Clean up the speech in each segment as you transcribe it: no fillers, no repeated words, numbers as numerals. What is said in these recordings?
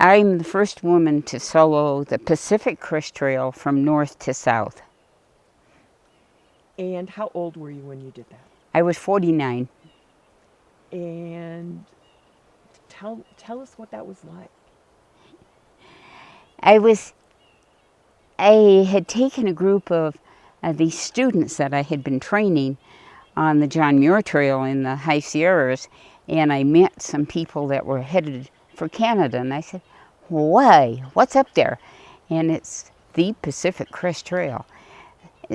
I'm the first woman to solo the Pacific Crest Trail from north to south. And how old were you when you did that? I was 49. And tell us what that was like. I had taken a group of these students that I had been training on the John Muir Trail in the High Sierras, and I met some people that were headed for Canada, and I said, "Why? What's up there?" And it's the Pacific Crest Trail,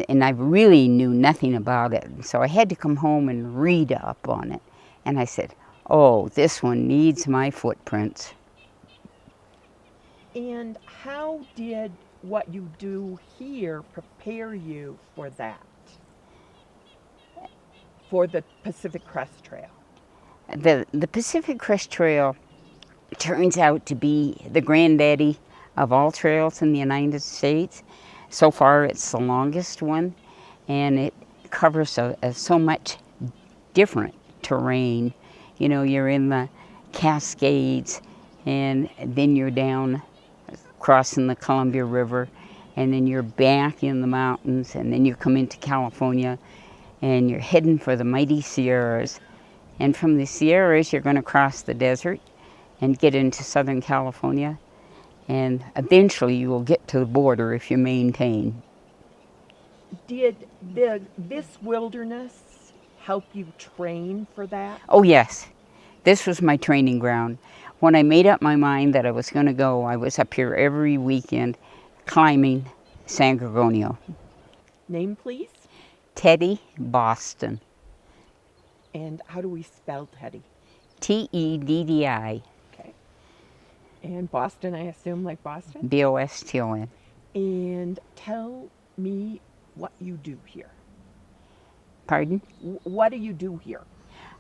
and I really knew nothing about it, so I had to come home and read up on it. And I said, "Oh, this one needs my footprints." And how did what you do here prepare you for that? For the Pacific Crest Trail? The Pacific Crest Trail turns out to be the granddaddy of all trails in the United States. So far, it's the longest one, and it covers so much different terrain. You know, you're in the Cascades, and then you're down crossing the Columbia River, and then you're back in the mountains, and then you come into California, and you're heading for the mighty Sierras. And from the Sierras, you're going to cross the desert and get into Southern California, and eventually you will get to the border if you maintain. Did this wilderness help you train for that? Oh yes, this was my training ground. When I made up my mind that I was going to go, I was up here every weekend climbing San Gorgonio. Name, please? Teddi Boston. And how do we spell Teddy? Teddi. Okay. And Boston, I assume, like Boston? Boston. And tell me what you do here. Pardon? What do you do here?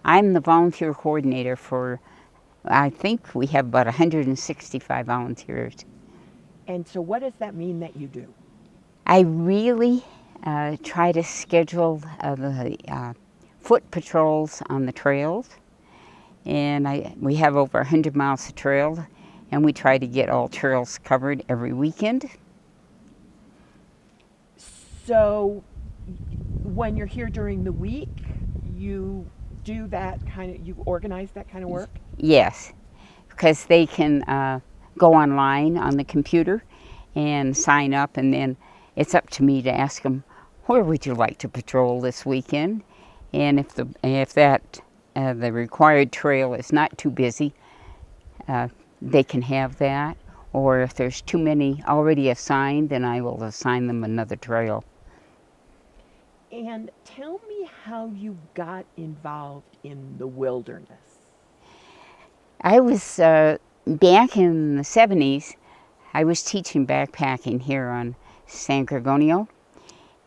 I'm the volunteer coordinator for, I think we have about 165 volunteers. And so what does that mean that you do? I really try to schedule the foot patrols on the trails, and we have over 100 miles of trail, and we try to get all trails covered every weekend. So when you're here during the week, you do you organize that kind of work? Yes, because they can go online on the computer and sign up, and then it's up to me to ask them, where would you like to patrol this weekend? And if the required trail is not too busy, they can have that. Or if there's too many already assigned, then I will assign them another trail. And tell me how you got involved in the wilderness. I was back in the 70s. I was teaching backpacking here on San Gorgonio,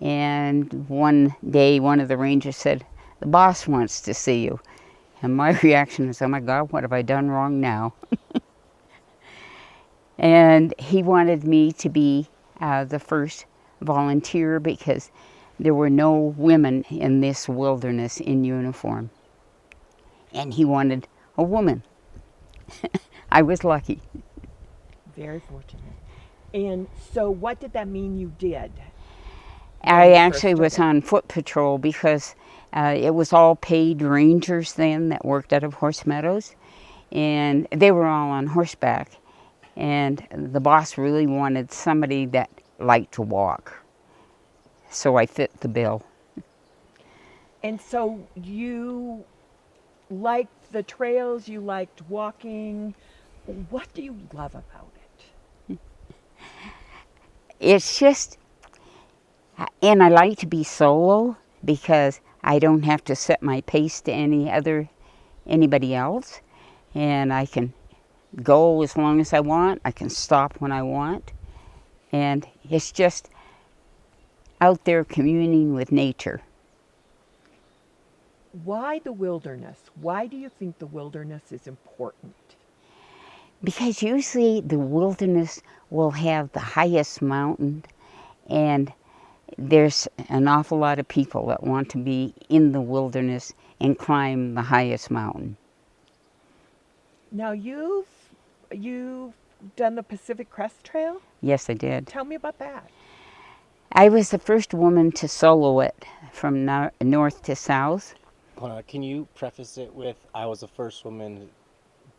and one day one of the rangers said, "The boss wants to see you." And my reaction was, "Oh my God, what have I done wrong now?" And he wanted me to be the first volunteer because there were no women in this wilderness in uniform. And he wanted a woman. I was lucky. Very fortunate. And so what did that mean you did? I actually was on foot patrol because it was all paid rangers then that worked out of Horse Meadows, and they were all on horseback. And the boss really wanted somebody that liked to walk. So I fit the bill. And so you liked the trails, you liked walking. What do you love about it? It's just, and I like to be solo because I don't have to set my pace to anybody else, and I can go as long as I want. I can stop when I want, and it's just out there communing with nature. Why the wilderness? Why do you think the wilderness is important? Because usually the wilderness will have the highest mountain, and there's an awful lot of people that want to be in the wilderness and climb the highest mountain. Now you've done the Pacific Crest Trail? Yes, I did. Tell me about that. I was the first woman to solo it from north to south. Hold on, can you preface it with I was the first woman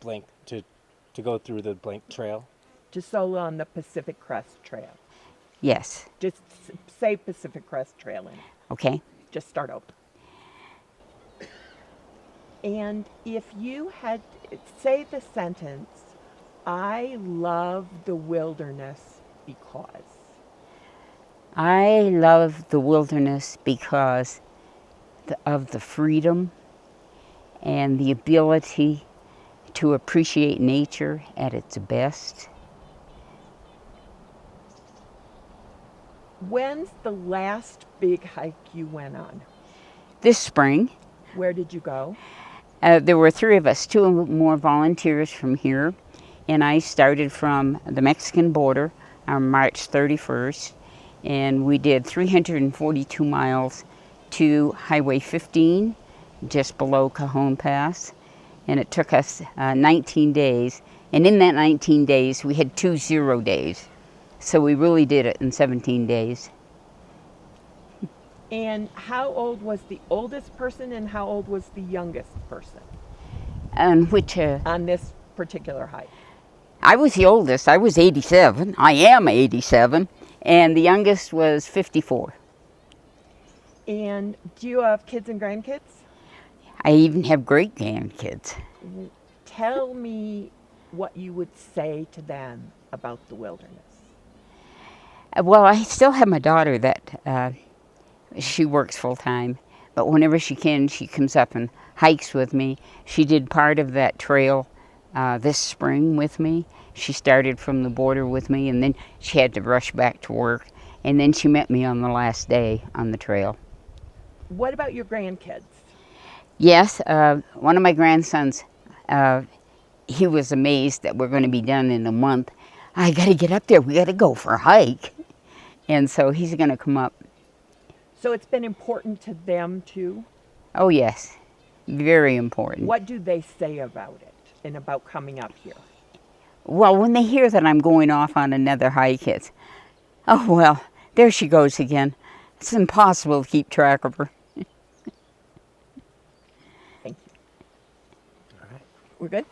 blank to go through the blank trail? To solo on the Pacific Crest Trail. Yes. Just say Pacific Crest Trail in it. Okay. Just start over. And if you had, say the sentence, I love the wilderness because. I love the wilderness because of the freedom and the ability to appreciate nature at its best. When's the last big hike you went on? This spring, Where did you go? there were three of us, two more volunteers from here, and I started from the Mexican border on March 31st, and we did 342 miles to Highway 15, just below Cajon Pass, and it took us 19 days, and in that 19 days, we had 2 0 days, so we really did it in 17 days. And how old was the oldest person and how old was the youngest person And which, on this particular hike? I was the oldest, I was 87, I am 87, and the youngest was 54. And do you have kids and grandkids? I even have great grandkids. Tell me what you would say to them about the wilderness. Well, I still have my daughter that she works full time, but whenever she can, she comes up and hikes with me. She did part of that trail this spring with me. She started from the border with me, and then she had to rush back to work, and then she met me on the last day on the trail. What about your grandkids? Yes, one of my grandsons, he was amazed that we're going to be done in a month. I got to get up there. We got to go for a hike. And so he's going to come up. So it's been important to them too? Oh, yes. Very important. What do they say about it and about coming up here? Well, when they hear that I'm going off on another hike, it's, oh, well, there she goes again. It's impossible to keep track of her. Thank you. All right. We're good?